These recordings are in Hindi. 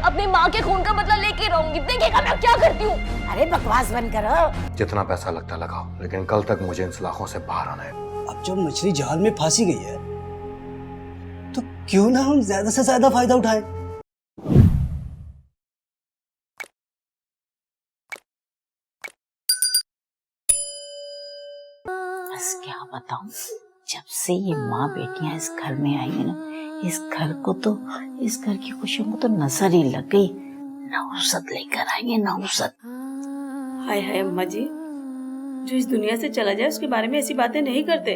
अपनी माँ के खून का बदला लेके रहूंगी। देखिएगा मैं क्या करती हूँ। अरे बकवास बंद करो। जितना पैसा लगता लगाओ, लेकिन कल तक मुझे इन सलाखों से बाहर आना है। अब जब मछली जाल में फांसी गई है तो क्यों ना हम ज्यादा से ज्यादा फायदा उठाएं। बस क्या बताऊं, जब से ये माँ बेटियां इस घर में आई है ना, इस घर की खुशियों को तो नजर ही लग गई। नौसत लेकर आई है, नौसत। हाय हाय अम्मा जी, जो इस दुनिया से चला जाए उसके बारे में ऐसी बातें नहीं करते।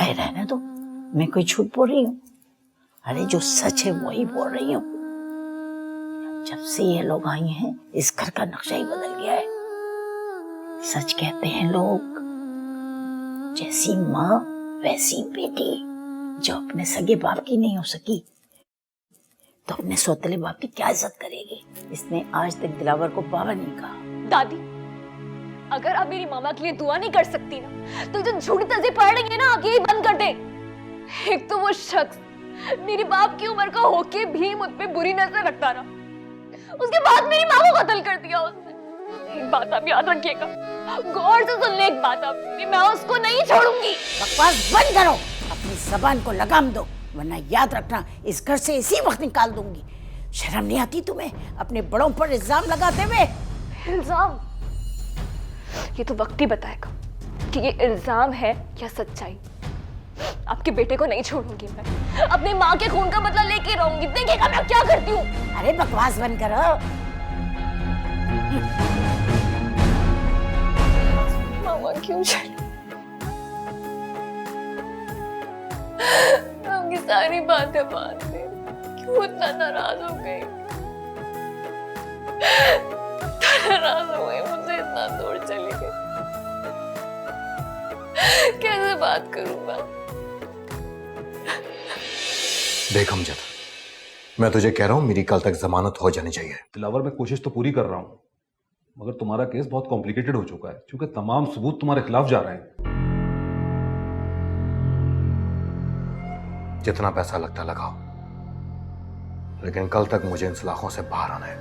अरे रहने दो, मैं कोई झूठ बोल रही हूँ? अरे जो सच है वही बोल रही हूँ। जब से ये लोग आई हैं, इस घर का नक्शा ही बदल गया है। सच कहते हैं लोग, जैसी माँ वैसी बेटी। जो अपने सगे बाप की नहीं हो सकी तो अपने सौतेले बाप की क्या इज्जत करेगी। इसने आज तक दिलावर को बाबा नहीं कहा। दादी, अगर आप मेरी मामा के लिए दुआ नहीं कर सकती ना, तो जो झूठी तस्वीर पढ़ रही है ना, आगे ही बंद कर दे। एक तो वो शख्स मेरी बाप की उम्र का होके भी मुझ पे बुरी नजर रखता रहा, उसके बाद मेरी माँ को कत्ल कर दिया उसने। एक बात आप याद रखिएगा, गौर से सुन ले एक बात आप, मैं उसको नहीं छोड़ूंगी। बकवास बंद करो, अपनी जबान को लगाम दो, वरना याद रखना इस घर से इसी वक्त निकाल दूंगी। शर्म नहीं आती तुम्हें अपने बड़ों पर इल्जाम लगाते हुए? इल्जाम? ये तो वक्त ही बताएगा कि ये इल्जाम है या सच्चाई। आपके बेटे को नहीं छोड़ूंगी मैं, अपनी माँ के खून का बदला लेके रहूंगी। देखिएगा मैं क्या करती हूँ। अरे बकवास बंद करो। मामा क्यों चली? आपकी सारी बातें बाद में क्यों इतना नाराज हो गई? नाराज हो गई, मुझसे इतना दूर चली गई। कैसे बात करूंगा? देख अमजद, मैं तुझे कह रहा हूं, मेरी कल तक जमानत हो जानी चाहिए। दिलावर, मैं कोशिश तो पूरी कर रहा हूं, मगर तुम्हारा केस बहुत कॉम्प्लिकेटेड हो चुका है, क्योंकि तमाम सबूत तुम्हारे खिलाफ जा रहे हैं। जितना पैसा लगता लगाओ, लेकिन कल तक मुझे इन सलाखों से बाहर आना है,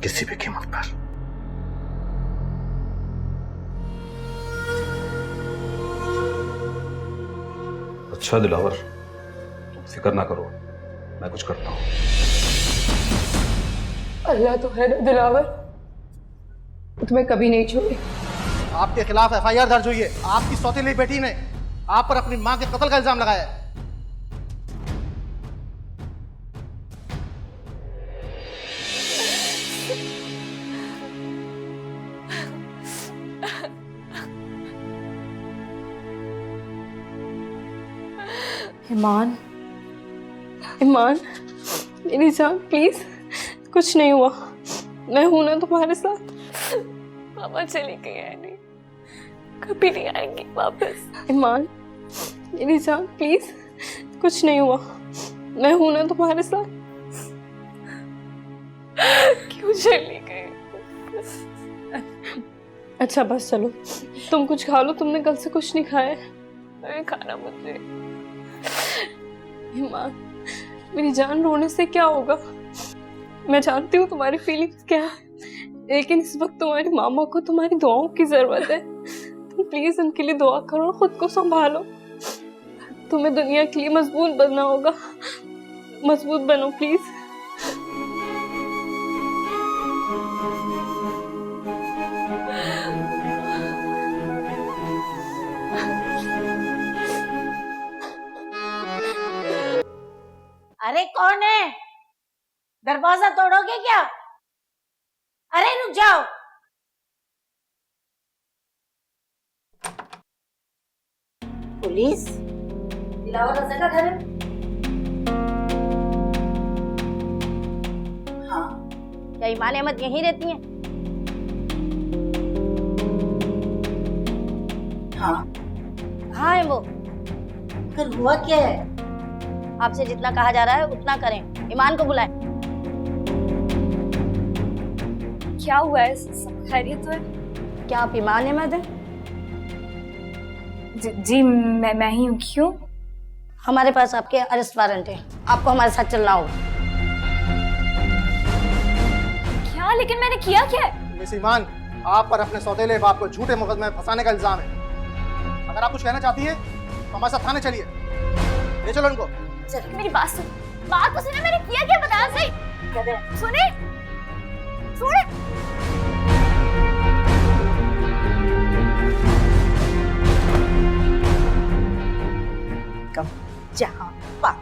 किसी भी कीमत पर। अच्छा दिलावर, तुम फिक्र ना करो, मैं कुछ करता हूं। अल्लाह तो है ना दिलावर, तुम्हें कभी नहीं छोड़े। आपके खिलाफ एफआईआर दर्ज हुई है। आपकी सौतेली बेटी ने आप पर अपनी मां के कत्ल का इल्जाम लगाया है। ईमान, ईमान, मेरी जान प्लीज, कुछ नहीं हुआ, मैं हूं ना तुम्हारे साथ। मामा चली गई है, नहीं कभी नहीं आएंगी वापस। ईमान, मेरी जान प्लीज, कुछ नहीं हुआ, मैं हूं ना तुम्हारे साथ। क्यों चली गई? अच्छा बस चलो, तुम कुछ खा लो, तुमने कल से कुछ नहीं खाया है। नहीं खाना मुझे। ईमान, मेरी जान, रोने से क्या होगा? मैं जानती हूँ तुम्हारी फीलिंग्स क्या है, लेकिन इस वक्त तुम्हारी मामा को तुम्हारी दुआओं की जरूरत है। तुम प्लीज उनके लिए दुआ करो, खुद को संभालो। तुम्हें दुनिया के लिए मजबूत बनना होगा, मजबूत बनो प्लीज। अरे कौन है? दरवाजा तोड़ोगे क्या? अरे रुक जाओ। पुलिस? दिलावर रज़ा का घर है? हाँ। क्या ईमान अहमद यहीं रहती हैं? हाँ। कहाँ है वो? फिर हुआ क्या है? आपसे जितना कहा जा रहा है उतना करें। ईमान को बुलाएं। क्या हुआ है? सब खैरियत है? क्या आप ईमान अहमद हैं? जी मैं ही हूँ। क्यों? हमारे पास आपके अरेस्ट वारंट है, आपको हमारे साथ चलना होगा। क्या? लेकिन मैंने किया क्या है? मिस ईमान, आप पर अपने सौतेले बाप को झूठे मुकदमे में फंसाने का इल्जाम है। अगर आप कुछ कहना चाहती हैं तो हमारे साथ थाने चलिए। ले चलो उनको। मेरी बात सुन, बात तो सुने, मैंने किया क्या बता सही। सुने सुने। कम जहां पाक।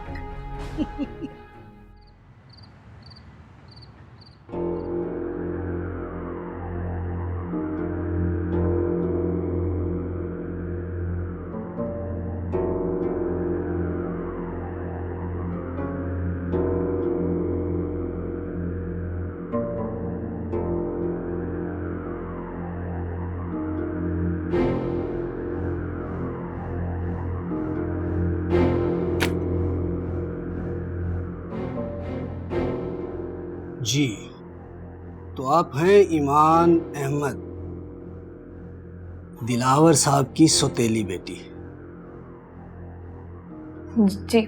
जी, तो आप हैं ईमान अहमद, दिलावर साहब की सौतेली बेटी। जी,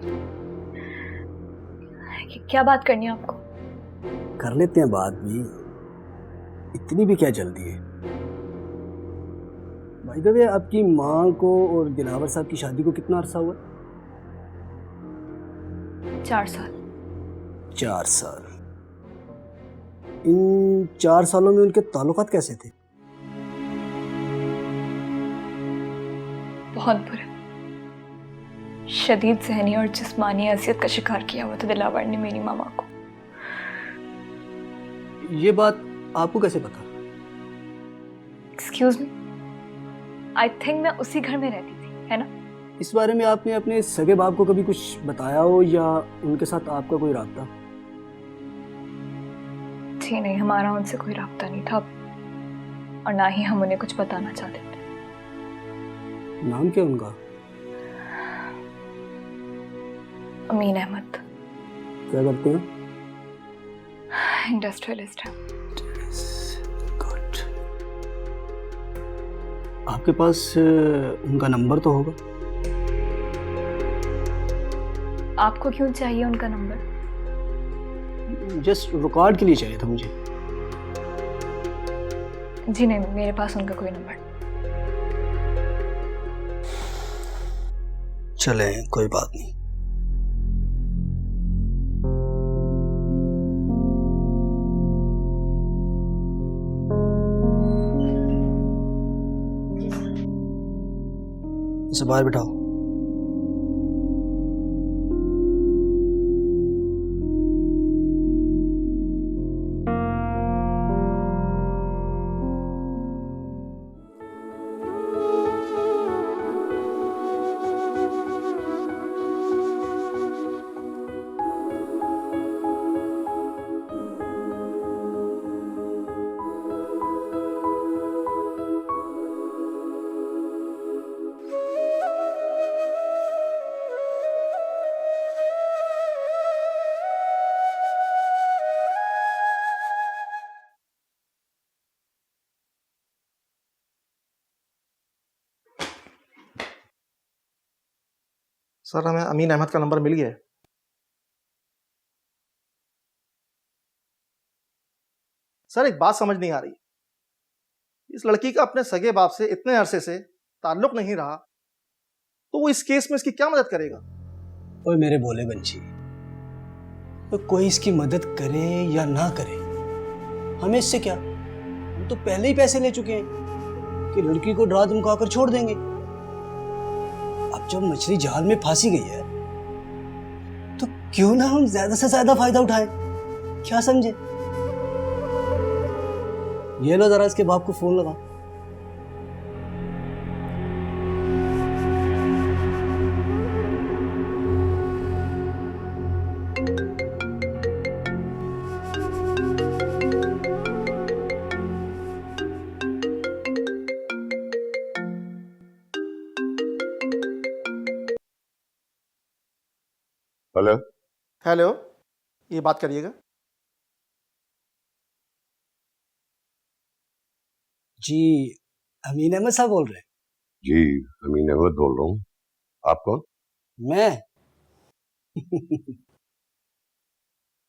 क्या बात करनी है आपको? कर लेते हैं बात भी, इतनी भी क्या जल्दी है। भाई द वे, आपकी माँ को और दिलावर साहब की शादी को कितना अरसा हुआ? 4 साल। 4 साल। इन 4 सालों में उनके ताल्लुकात कैसे थे? बहुत बुरे। शदीद ज़हनी और जिस्मानी अजियत का शिकार किया हुआ था दिलावर ने मेरी मामा को। ये बात आपको कैसे पता? एक्सक्यूज मी, आई थिंक मैं उसी घर में रहती थी, है ना? इस बारे में आपने अपने सगे बाप को कभी कुछ बताया हो या उनके साथ आपका कोई राब्ता? जी नहीं, हमारा उनसे कोई राब्ता नहीं था और ना ही हम उन्हें कुछ बताना चाहते थे। नाम क्या उनका? अमीन अहमद। क्या करते हैं? इंडस्ट्रियलिस्ट है। गुड। आपके पास उनका नंबर तो होगा? आपको क्यों चाहिए उनका नंबर? जस्ट रिकॉर्ड के लिए चाहिए था मुझे। जी नहीं, मेरे पास उनका कोई नंबर। चले, कोई बात नहीं। इसे बाहर बिठाओ। सर, हमें अमीन अहमद का नंबर मिल गया है। सर, एक बात समझ नहीं आ रही। इस लड़की का अपने सगे बाप से इतने अरसे से ताल्लुक नहीं रहा, तो वो इस केस में इसकी क्या मदद करेगा? ओए मेरे भोले बंची, तो कोई इसकी मदद करे या ना करे, हमें इससे क्या? हम तो पहले ही पैसे ले चुके हैं कि लड़की को डरा धमकाकर छोड़ देंगे। अब जब मछली जाल में फांसी गई है, तो क्यों ना हम ज्यादा से ज्यादा फायदा उठाएं? क्या समझे? ये लो, जरा इसके बाप को फोन लगा। हेलो। हेलो, ये बात करिएगा। जी, अमीन अहमद साहब बोल रहे हैं? जी, अमीन अहमद बोल रहा हूँ। आप कौन? मैं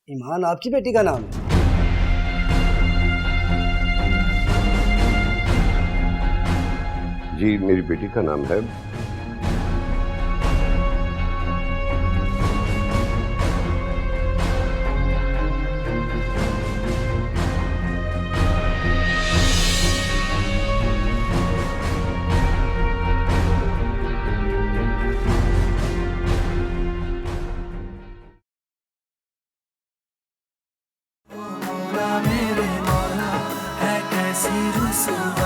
ईमान आपकी बेटी का नाम है? जी मेरी बेटी का नाम है मेरे मौला है कैसी रुसवा